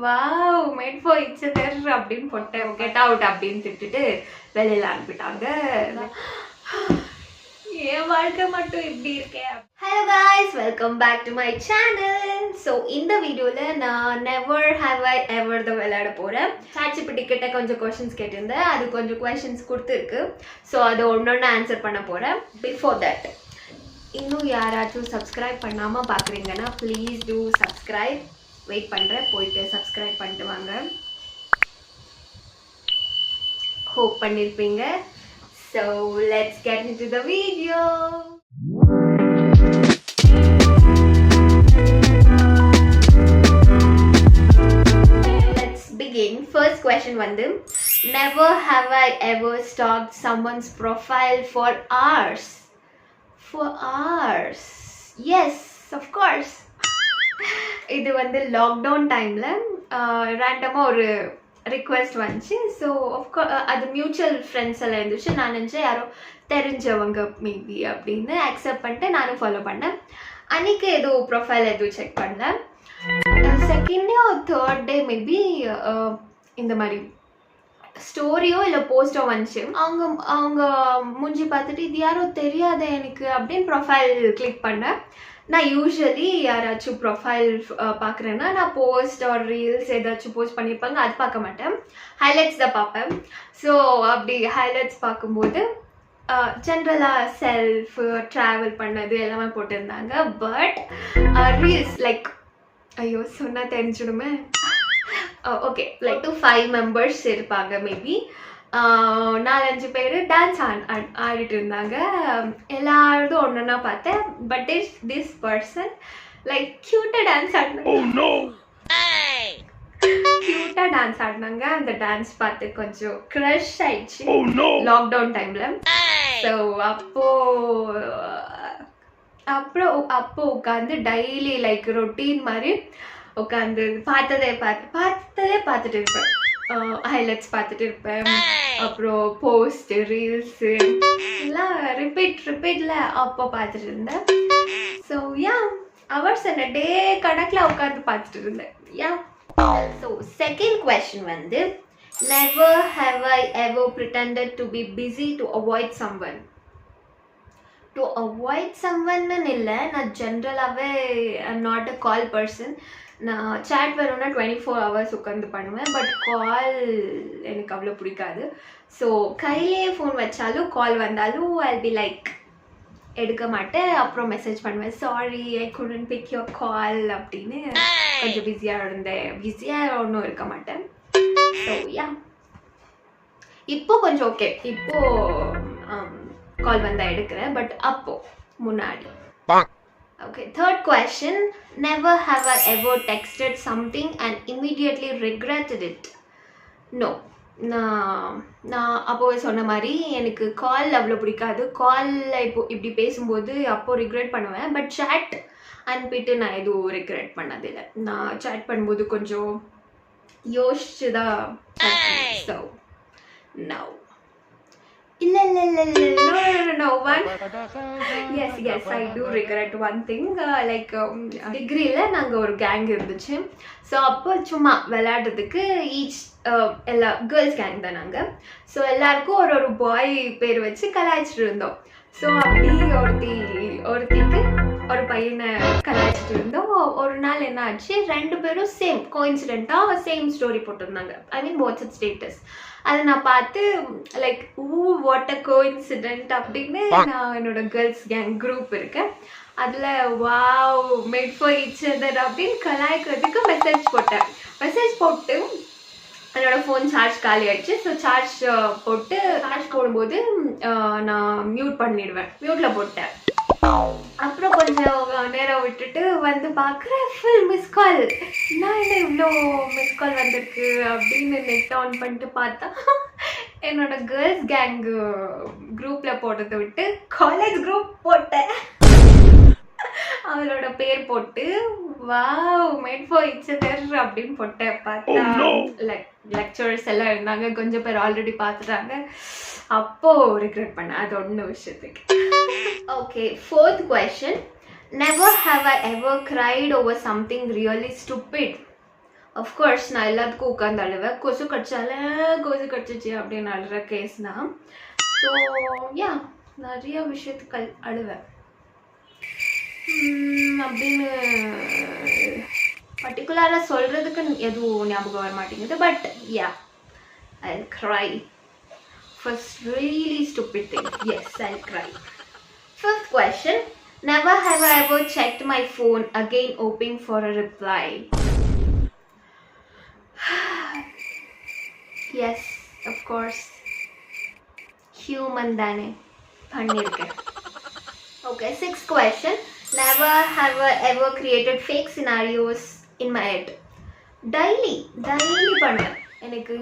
Wow made for each other அப்படின்னு போட்டேன். Get out அப்படின்னு திட்டுட்டு வெளியில அனுப்பிட்டாங்க. என் வாழ்க்கை மட்டும் இப்படி இருக்கேன். Hello guys, welcome back to my channel. So இந்த வீடியோவில் நான் நெவர் ஹேவ் ஐ எவர் தான் விளையாட போகிறேன். சாட்சிபிட்டி கிட்ட கொஞ்சம் கொஷின்ஸ் கேட்டிருந்தேன், அது கொஞ்சம் கொஷின்ஸ் கொடுத்துருக்கு. ஸோ அதை ஒன்று ஆன்சர் பண்ண போகிறேன். பிஃபோர் தட் இன்னும் யாராச்சும் சப்ஸ்கிரைப் பண்ணாமல் பார்க்குறீங்கன்னா ப்ளீஸ் டூ சப்ஸ்கிரைப். வெயிட் பண்ணுறேன், போயிட்டு சப்ஸ்கிரைப் பண்ணிட்டு வாங்க. ஹோப் பண்ணியிருப்பீங்க. So let's get into the video. Let's begin. First question வந்து, never have I ever stalked someone's profile for hours. For hours. Yes, of course. இது வந்து லாக்டவுன் டைம்ல ரேண்டமாக ஒரு ரிக்வெஸ்ட் வந்துச்சு. ஸோ அது மியூச்சுவல் ஃப்ரெண்ட்ஸ் எல்லாம் இருந்துச்சு. நான் நினச்சேன் யாரோ தெரிஞ்சவங்க மேபி அப்படின்னு அக்செப்ட் பண்ணிட்டு நானும் ஃபாலோ பண்ணேன். அன்றைக்கி எதுவும் ப்ரொஃபைல் எதுவும் செக் பண்ணேன். செகண்ட் டே ஒரு தேர்ட் டே மேபி இந்த மாதிரி ஸ்டோரியோ இல்லை போஸ்ட்டோ வந்துச்சு. அவங்க மூஞ்சி பார்த்துட்டு இது யாரோ தெரியாத எனக்கு அப்படின்னு ப்ரொஃபைல் கிளிக் பண்ணேன். நான் யூஸ்வலி யாராச்சும் ப்ரொஃபைல் பார்க்குறேன்னா நான் போஸ்ட் ஆர் ரீல்ஸ் ஏதாச்சும் போஸ்ட் பண்ணியிருப்பாங்க, அது பார்க்க மாட்டேன், ஹைலைட்ஸ் தான் பார்ப்பேன். ஸோ அப்படி ஹைலைட்ஸ் பார்க்கும்போது ஜென்ரலாக செல்ஃப் ட்ராவல் பண்ணது எல்லாமே போட்டிருந்தாங்க. பட் ரீல்ஸ் லைக் ஐயோ சொன்னால் தெரிஞ்சிடுமே. ஓகே, லைக் 5 மெம்பர்ஸ் இருப்பாங்க மேபி. 4-5 பேர் டான்ஸ் ஆடிட்டு இருந்தாங்க. எல்லாரும் ஒன்றுன்னா பார்த்தேன். பட் திஸ் பர்சன் லைக் க்யூட்டாக டான்ஸ் ஆடினாங்க. க்யூட்டாக டான்ஸ் ஆடினாங்க. அந்த டான்ஸ் பார்த்து கொஞ்சம் க்ரஷ் ஆயிடுச்சு லாக்டவுன் டைமில். ஸோ அப்போ உட்காந்து டெய்லி லைக் ரொட்டீன் மாதிரி உட்காந்து பார்த்ததே பார்த்துட்டு இருப்பேன். ஹைலைட்ஸ் பார்த்துட்டு இருப்பேன். அப்புறம் போஸ்ட் ரீல்ஸு எல்லாம் ரிப்பீட்டில் அப்போ பார்த்துட்டு இருந்தேன். ஸோ யா ஹவர்ஸ் என்ன டே கணக்கில் உட்காந்து பார்த்துட்டு இருந்தேன். யா ஸோ செகண்ட் கொஸ்டின் வந்து, never have I ever pretended to be busy to avoid someone. To avoid சம்வன்னு இல்லை, நான் ஜென்ரலாகவே I'm not a call person. நான் சேட் வரும்னா 24 hours உட்காந்து பண்ணுவேன். பட் கால் எனக்கு அவ்வளோ பிடிக்காது. ஸோ கையிலே ஃபோன் வச்சாலும் கால் வந்தாலும் ஐல் பி லைக் எடுக்க மாட்டேன். அப்புறம் மெசேஜ் பண்ணுவேன், sorry I couldn't pick your call அப்படின்னு. கொஞ்சம் பிஸியாக இருந்தேன். பிஸியாக ஒன்றும் இருக்க மாட்டேன். ஸோ யா இப்போ கொஞ்சம் ஓகே, இப்போது கால் வந்தால் எடுக்கிறேன். பட் அப்போ முன்னாடி. Okay, third question, never have I ever texted something and immediately regretted it. No, நான் அப்போவே சொன்ன மாதிரி எனக்கு கால் அவ்வளோ பிடிக்காது. காலில் இப்படி பேசும்போது அப்போ ரிக்ரெட் பண்ணுவேன். பட் சேட் அனுப்பிட்டு நான் எதுவும் ரிக்ரெட் பண்ணதில்லை. நான் சேட் பண்ணும்போது கொஞ்சம் யோசிச்சு தான். So no no one. Yes I do regret one thing. Like டிகிரியில் நாங்கள் ஒரு கேங் இருந்துச்சு. ஸோ அப்போ சும்மா விளையாடுறதுக்கு எல்லா கேர்ள்ஸ் கேங் தான் நாங்கள். ஸோ எல்லாருக்கும் ஒரு பாய் பேர் வச்சு கலாய்ச்சிட்டு இருந்தோம். ஸோ அப்படி ஒருத்திக்கு ஒரு பையனை கலாய்ச்சிட்டு இருந்தோம். ஒரு நாள் என்ன ஆச்சு, 2 பேரும் சேம் கோஇன்சிடென்ட்டாக சேம் ஸ்டோரி போட்டிருந்தாங்க. ஐ மீன் வாட்ஸ்அப் ஸ்டேட்டஸ். அதை நான் பார்த்து லைக் வாட் அ கோஇன்சிடென்ட் அப்படின்னு நான் என்னோட கேர்ள்ஸ் கேங் குரூப் இருக்கேன், அதில் wow made for each other அப்படின்னு கலாய்க்கிறதுக்கு மெசேஜ் போட்டு என்னோட ஃபோன் சார்ஜ் காலி ஆயிடுச்சு. ஸோ சார்ஜ் போடும்போது நான் மியூட்டில் போட்டேன். அப்புறம் கொஞ்சம் நேரம் விட்டுட்டு வந்து பார்க்குறேன், ஃபுல் மிஸ் கால். நான் என்ன இவ்வளோ மிஸ் கால் வந்திருக்கு அப்படின்னு நெட் ஆன் பண்ணிட்டு பார்த்தா என்னோட கேர்ள்ஸ் கேங் குரூப்பில் போட்டதை விட்டு காலேஜ் குரூப் போட்டேன். அவளோட பேர் போட்டு wow made for each other அப்படின்னு போட்டேன். பார்த்தா லெக்சரர்ஸ் எல்லாம் இருந்தாங்க, கொஞ்சம் பேர் ஆல்ரெடி பார்த்துட்டாங்க. அப்போ ரிக்ரெட் பண்ணேன் அது ஒன்று விஷயத்துக்கு. Okay, fourth question, never have I ever cried over something really stupid. Of course நான் எல்லாத்துக்கும் உட்காந்து அழுவேன். கொசு கடிச்சிச்சு அப்படின்னு அழுற கேஸ்னா. ஸோ யா நிறைய விஷயத்துக்கு அழுவேன். அப்படின்னு பர்டிகுலராக சொல்கிறதுக்கு எதுவும் ஞாபகம் வர மாட்டேங்குது. But yeah I'll cry for really stupid thing. Yes, I'll cry. Fifth question. Never have I ever checked my phone again hoping for a reply. Yes, of course. Human dane pannirken. Okay, sixth question. Never have I ever created fake scenarios in my head. Daily பண்ணுவேன். எனக்கு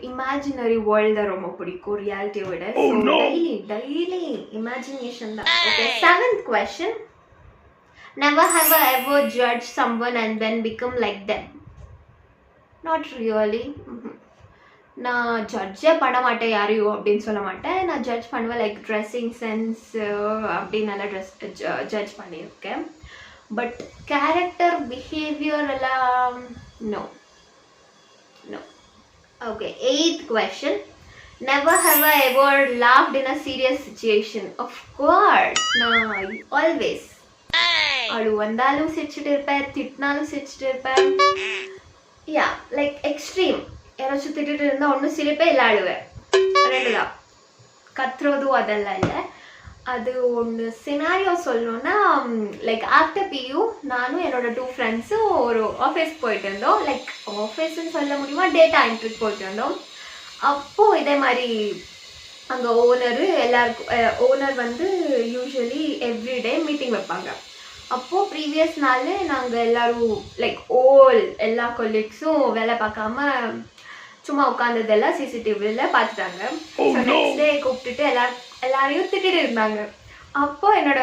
imaginary world தான் ரொம்ப பிடிக்கும் ரியாலிட்டியை விட. So daily imagination தான். Okay, seventh question. Never have I ever judged someone and then become like them. Not really. நான் ஜட்ஜே பண்ண மாட்டேன் யாரையும் அப்படின்னு சொல்ல மாட்டேன். நான் ஜட்ஜ் பண்ணுவேன், லைக் ட்ரெஸ்ஸிங் சென்ஸ் அப்படின்னு நல்லா ஜட்ஜ் பண்ணியிருக்கேன். பட் கேரக்டர் பிஹேவியர் எல்லாம் no. Okay, eighth question. Never have I ever laughed in a serious situation. Of course, no, always. அழு வந்தாலும் சிரிச்சுட்டு இருப்பேன், திட்டினாலும் சிரிச்சுட்டு இருப்பேன். Yeah like extreme. யாராச்சும் திட்டிட்டு இருந்தால் ஒன்றும் சிரிப்பே இல்லை, அழுவேன். ரெண்டு தான். கத்துறதும் அதெல்லாம் இல்லை. அது ஒன்று சினாரியோ சொல்லணும்னா, லைக் ஆஃப்டர் பியூ நானும் என்னோட 2 ஃப்ரெண்ட்ஸும் ஒரு ஆஃபீஸ் போயிட்டு இருந்தோம். லைக் ஆஃபீஸ்ன்னு சொல்ல முடியுமா, டேட்டா என்ட்ரிக்கு போயிட்டு இருந்தோம். அப்போது இதே மாதிரி அங்கே ஓனர் வந்து யூஸ்வலி எவ்ரிடே மீட்டிங் வைப்பாங்க. அப்போது ப்ரீவியஸ் நாள் நாங்கள் எல்லோரும் லைக் எல்லா கொலீக்ஸும் வேலை பார்க்காம சும்மா உட்காந்ததெல்லாம் சிசிடிவியில் பார்த்துட்டாங்க. ஸோ நெக்ஸ்ட் டே கூப்பிட்டுட்டு எல்லாரையும் திட்டிட்டு இருந்தாங்க. அப்போ என்னோட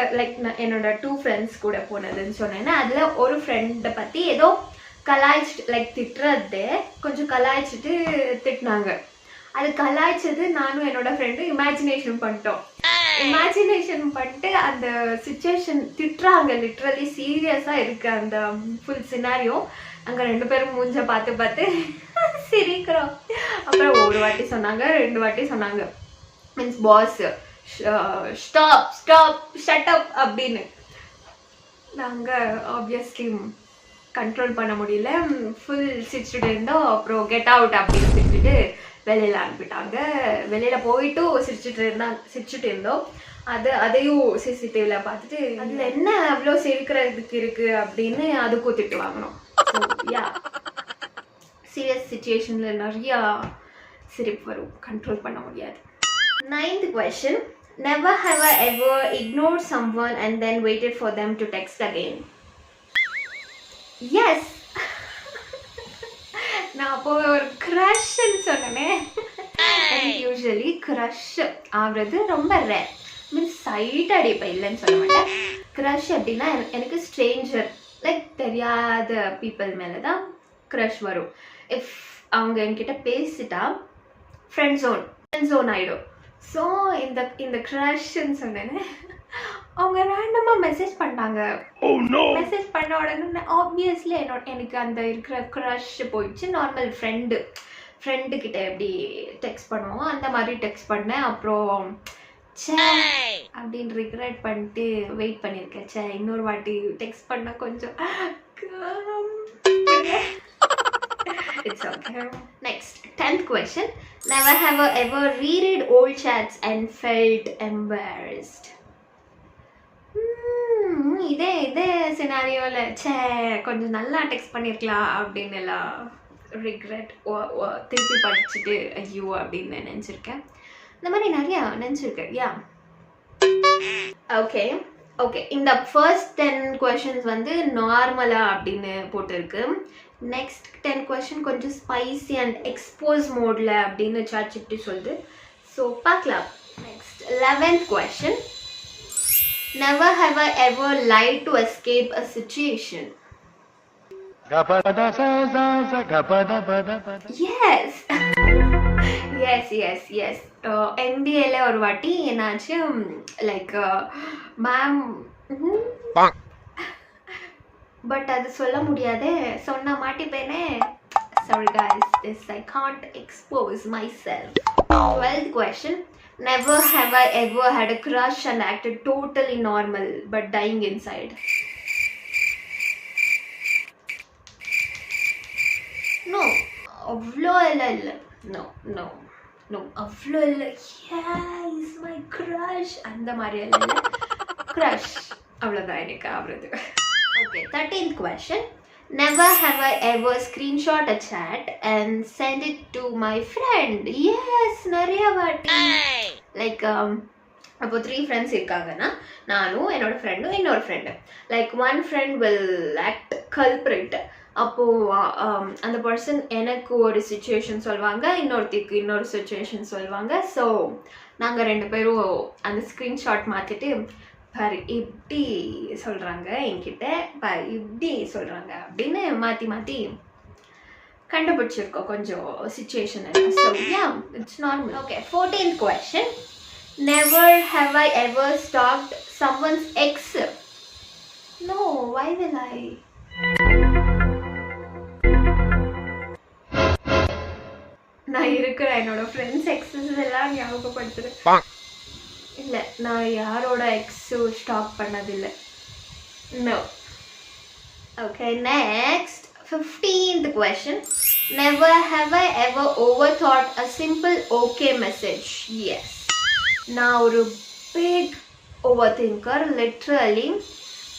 2 ஃப்ரெண்ட்ஸ் கூட போனதுன்னு சொன்னேன்னா, அதில் ஒரு ஃப்ரெண்டை பற்றி ஏதோ கலாய்ச்சிட்டு லைக் திட்டுறது கொஞ்சம் கலாய்ச்சிட்டு திட்டினாங்க. அது கலாய்ச்சது நானும் என்னோட ஃப்ரெண்டும் இமேஜினேஷன் பண்ணிட்டோம். இமேஜினேஷன் பண்ணிட்டு அந்த சிச்சுவேஷன் திட்டுறாங்க, லிட்ரலி சீரியஸாக இருக்குது அந்த ஃபுல் சினாரியோ. அங்கே 2 பேரும் மூஞ்ச பார்த்து சிரிக்கிறோம். அப்புறம் ஒரு வாட்டி சொன்னாங்க, 2 வாட்டி சொன்னாங்க, means boss stop shut up அப்படின்னு. நாங்கள் ஆப்வியஸ்லி கண்ட்ரோல் பண்ண முடியல, ஃபுல் சிரிச்சுட்டு இருந்தோம். அப்புறம் கெட் அவுட் அப்படின்னு சிரிச்சுட்டு வெளியில் அனுப்பிட்டாங்க. வெளியில் போயிட்டு சிரிச்சுட்டு இருந்தோம். அதையும் சிசிடிவியில் பார்த்துட்டு அதில் என்ன அவ்வளோ சிரிக்கிறதுக்கு இருக்குது அப்படின்னு அதுக்கும் திட்டு வாங்கணும். ஸோ யா சீரியஸ் சிச்சுவேஷனில் நிறையா சிரிப்பு வரும், கண்ட்ரோல் பண்ண முடியாது. 9th question. Never have I ever ignored someone and then waited for them to text again. Yes. நான் அப்போ ஒரு க்ரஷ்ன்னு சொன்னேன். யூஸ்வலி க்ரஷ் ஆகுறது ரொம்ப ரேர். மீன்ஸ் சைட் அடிப்பேன், இல்லைன்னு சொல்ல மாட்டேன். க்ரஷ் அப்படின்னா எனக்கு ஸ்ட்ரேஞ்சர் லைக் தெரியாத பீப்புள் மேலே தான் க்ரஷ் வரும். இஃப் அவங்க என்கிட்ட பேசிட்டா ஃப்ரெண்ட் ஜோன் ஆகிடும். ஸோ இந்த க்ரஷ்ன்னு சொன்னேன்னு அவங்க ரேண்டமாக மெசேஜ் பண்ணாங்க. மெசேஜ் பண்ண உடனே ஆப்வியஸ்லி எனக்கு அந்த இருக்கிற க்ரஷ் போயிடுச்சு. நார்மல் ஃப்ரெண்டு கிட்ட எப்படி டெக்ஸ்ட் பண்ணுவோம் அந்த மாதிரி டெக்ஸ்ட் பண்ணேன். அப்புறம் அப்படின்னு ரிக்ரெட் பண்ணிட்டு வெயிட் பண்ணியிருக்கேன். இன்னொரு வாட்டி டெக்ஸ்ட் பண்ண கொஞ்சம் It's okay. Next, 10th question. Never have I ever reread old chats and felt embarrassed. இதே சினாரியோவில் கொஞ்சம் நல்லா டெக்ஸ்ட் பண்ணியிருக்கலாம் அப்படின்னு எல்லாம் ரிக்ரெட் திருப்பி படிச்சுட்டு ஐயோ அப்படின்னு நினச்சிருக்கேன். இந்த மாதிரி நிறையா நினச்சிருக்கேன். யா ஓகே இந்த ஃபர்ஸ்ட் 10 questions வந்து நார்மலா அப்படின்னு போட்டிருக்கு. நெக்ஸ்ட் 10 question கொஞ்சம் ஸ்பைசி அண்ட் எக்ஸ்போஸ் மோடில் அப்படின்னு சாட்சிட்டு சொல்லுது. ஸோ பார்க்கலாம். Next 11th question. Never have I ever lied to escape a situation. Yes. NDAல ஒரு வாட்டி என்னாச்சு, லைக் மேம் பட் அது சொல்ல முடியாதே, சொன்னா மாட்டிப்பேனே. Sorry guys, this I can't expose myself. 12th question. Never have I ever had a crush and acted totally normal but dying inside. No, அவ்வளோ இல்லை. No, no, no, அவ்வளோ இல்லை. Yeah, is my crush. அந்த மாதிரி இல்லை. Crush அவ்வளோதான் எனக்கு ஆகுறது. Okay, 13th question. Never have I ever screenshot a chat and send it to my friend. Yes, நிறைய வாட்டி. Like அப்போ 3 friends இருக்காங்கன்னா நானும் என்னோட ஃப்ரெண்டும் இன்னொரு friend. Like one friend will act culprit. அப்போது அந்த பர்சன் எனக்கு ஒரு சுச்சுவேஷன் சொல்லுவாங்க, இன்னொருத்திக்கு இன்னொரு சுச்சுவேஷன் சொல்லுவாங்க. ஸோ நாங்கள் 2 பேரும் அந்த ஸ்க்ரீன்ஷாட் மாற்றிட்டு பாரு இப்படி சொல்கிறாங்க என்கிட்ட, பாரு இப்படி சொல்கிறாங்க அப்படின்னு மாற்றி மாற்றி கண்டுபிடிச்சிருக்கோம் கொஞ்சம் situation. So yeah, it's normal. Okay, 14th question. Never have I ever stalked someone's ex. No, why will I? நான் இருக்கிற என்னோட ஃப்ரெண்ட்ஸ் எக்ஸஸ் எல்லாம் ஞாபகப்படுத்துகிறேன். இல்லை, நான் யாரோட எக்ஸும் ஸ்டாக் பண்ணதில்லை. No. Okay, next 15th question. Never have I ever overthought a simple okay message. Yes. நான் ஒரு பிக் ஓவர் திங்கர். லிட்ரலி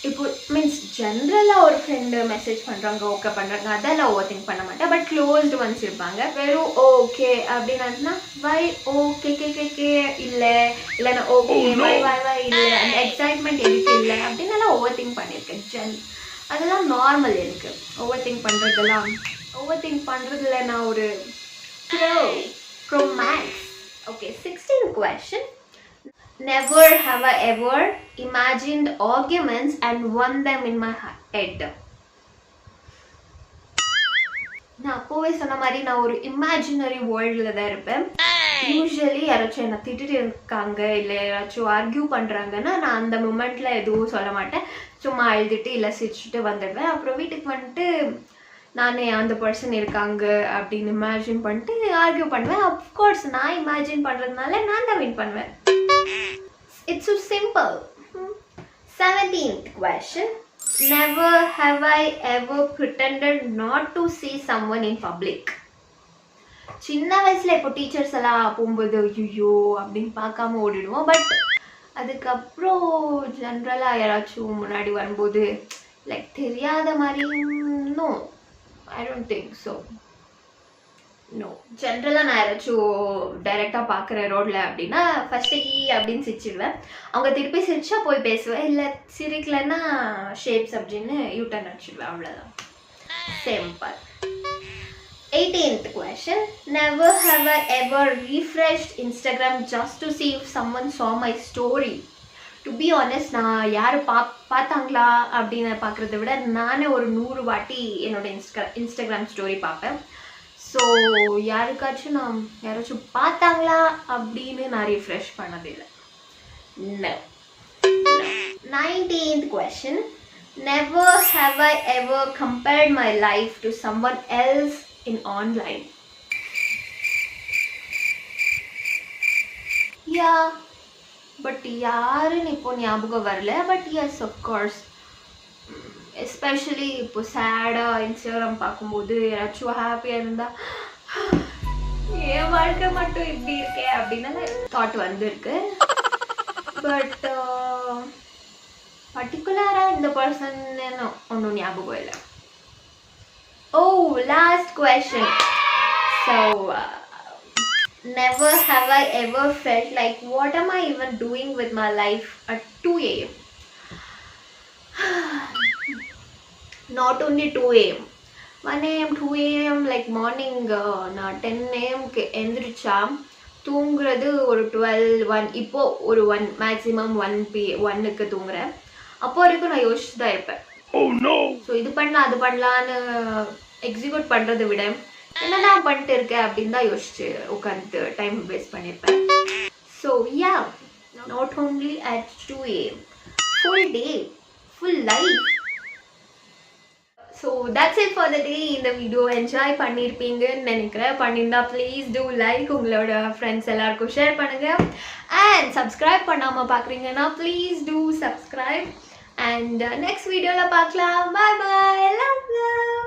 இப்போ மீன்ஸ் ஜென்ரலாக ஒரு ஃப்ரெண்டு மெசேஜ் பண்ணுறாங்க, ஓகே பண்ணுறாங்க, அதெல்லாம் ஓவர் திங்க் பண்ண மாட்டேன். பட் க்ளோஸ்டு ஒன்ஸ் இருப்பாங்க, வெறும் ஓகே அப்படின்னா வை ஓகே கே இல்லைன்னா ஓகே வை இல்லை, அந்த எக்ஸைட்மெண்ட் எதுக்கு இல்லை அப்படின்னலாம் ஓவர் திங்க் பண்ணியிருக்கேன். அதெல்லாம் நார்மல் எனக்கு ஓவர் திங்க் பண்ணுறதெல்லாம். ஓவர் திங்க் பண்ணுறதுல நான் ஒரு pro max. Okay, 16th question. Never have I ever imagined arguments and won them in my head. நான் அப்போவே சொன்ன மாதிரி நான் ஒரு இமேஜினரி வேர்ல்டில் தான் இருப்பேன். யூஸ்வலி யாராச்சும் என்னை திட்டிட்டு இருக்காங்க இல்லை யாராச்சும் ஆர்கியூ பண்ணுறாங்கன்னா நான் அந்த மூமெண்ட்டில் எதுவும் சொல்ல மாட்டேன். சும்மா எழுதிட்டு இல்லை சிரிச்சுட்டு வந்துடுவேன். அப்புறம் வீட்டுக்கு வந்துட்டு நானே அந்த பர்சன் இருக்காங்க அப்படின்னு இமேஜின் பண்ணிட்டு ஆர்கியூ பண்ணுவேன். அஃப்கோர்ஸ் நான் இமேஜின் பண்ணுறதுனால நான் தான் வின் பண்ணுவேன். It's so simple. 17th question. Never have I ever pretended not to see someone in public. சின்ன வயசில் இப்போ டீச்சர்ஸ் எல்லாம் போகும்போது ஐயோ அப்படின்னு பார்க்காம ஓடிடுவோம். பட் அதுக்கப்புறம் ஜென்ரலாக யாராச்சும் முன்னாடி வரும்போது லைக் தெரியாத மாதிரி no, I don't think so. No, ஜென்ரலாக நான் யாராச்சும் டைரெக்டாக பார்க்குறேன் ரோடில் அப்படின்னா ஃபஸ்ட்டு அப்படின்னு சிரிச்சிடுவேன். அவங்க திருப்பி சிரிச்சா போய் பேசுவேன், இல்லை சிரிக்கலைன்னா ஷேப்ஸ் அப்படின்னு யூட்டர்ன் அடிச்சிடுவேன். அவ்வளோதான், simple. 18th question. Never have I ever refreshed Instagram just to see if someone saw my story. To be honest, நான் யார் பார்த்தாங்களா அப்படின்னு பார்க்குறத விட நானே ஒரு 100 வாட்டி என்னோட இன்ஸ்டாகிராம் ஸ்டோரி பார்ப்பேன். ஸோ யாராச்சும் பார்த்தாங்களா அப்படின்னு நான் ரீஃப்ரெஷ் பண்ணதில்லை. No. 19th question. Never have I ever compared my life to someone else in online. Yeah, but யாருன்னு இப்போ ஞாபகம் வரல. பட் எஸ், அஃப்கோர்ஸ், எஸ்பெஷலி இப்போ சேடாக இன்ஸ்டாகிராம் பார்க்கும்போது யாராச்சும் ஹாப்பியாக இருந்தால் என் வாழ்க்கை மட்டும் இப்படி இருக்கே அப்படின்னு தாட் வந்திருக்கு. பட் பர்டிகுலராக இந்த பர்சன் ஒன்றும் ஞாபகம் இல்லை. Oh, last question. So never have I ever felt like what am I even doing with my life at 2 a.m. Not only 2 a.m. 1 a.m. 2 a.m. like morning நான் 10 a.m. எந்திரிச்சா தூங்குறது ஒரு 12 1. இப்போ ஒரு 1 மேக்ஸிமம் 1க்கு தூங்குறேன். அப்போ வரைக்கும் நான் யோசிச்சு தான் இருப்பேன். ஸோ இது பண்ணலாம் அது பண்ணலான்னு எக்ஸிக்யூட் பண்ணுறதை விட என்னதான் பண்ணிட்டு இருக்கேன் அப்படின்னு தான் யோசிச்சு உட்காந்து டைம் வேஸ்ட் பண்ணியிருப்பேன். So yeah, not only at 2 a.m. Full day, full life. So that's it for the day. இந்த வீடியோ என்ஜாய் பண்ணியிருப்பீங்கன்னு நினைக்கிறேன். பண்ணியிருந்தா ப்ளீஸ் டூ லைக், உங்களோட ஃப்ரெண்ட்ஸ் எல்லாருக்கும் ஷேர் பண்ணுங்கள். அண்ட் சப்ஸ்கிரைப் பண்ணாமல் பார்க்குறீங்கன்னா please do subscribe. And next வீடியோவில் பார்க்கலாம். Bye bye, love you.